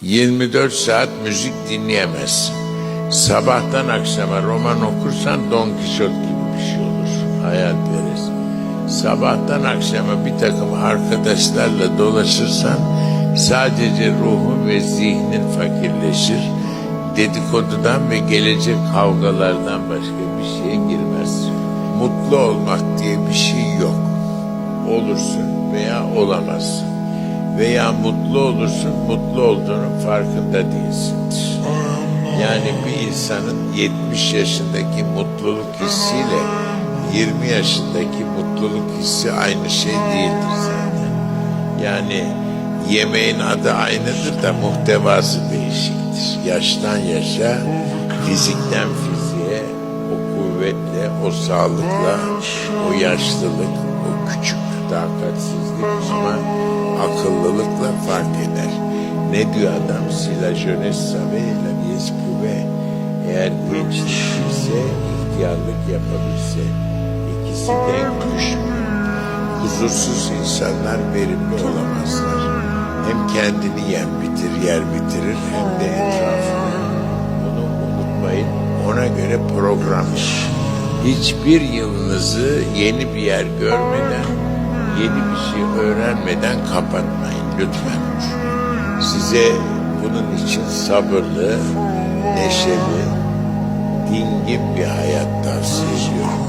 24 saat müzik dinleyemezsin. Sabahtan akşama roman okursan Don Kişot gibi bir şey olur. Hayalperest. Sabahtan akşama bir takım arkadaşlarla dolaşırsan sadece ruhun ve zihnin fakirleşir. Dedikodudan ve gelecek kavgalardan başka bir şeye girmezsin. Mutlu olmak diye bir şey yok. Olursun veya olamazsın. Veya mutlu olursun, mutlu olduğunun farkında değilsindir. Yani bir insanın 70 yaşındaki mutluluk hissiyle 20 yaşındaki mutluluk hissi aynı şey değildir zaten. Yani yemeğin adı aynıdır da muhtevası değişiktir. Yaştan yaşa, fizikten fiziğe, o kuvvetle, o sağlıkla, o yaşlılık, o küçük takatsizlik ama akıllılıkla fark eder. Ne diyor adam? Si la jeunesse savait, la vieillesse pouvait. Eğer gençlik ise, ihtiyarlık yapabilse, ikisi denk düşmüyor. Huzursuz insanlar verimli olamazlar. Hem kendini yer bitirir hem de etrafını. Bunu unutmayın. Ona göre program yapın. Hiçbir yılınızı yeni bir yer görmeden, yeni bir şey öğrenmeden kapatmayın lütfen. Size bunun için sabırlı, neşeli, dingin bir hayat tavsiye ediyorum.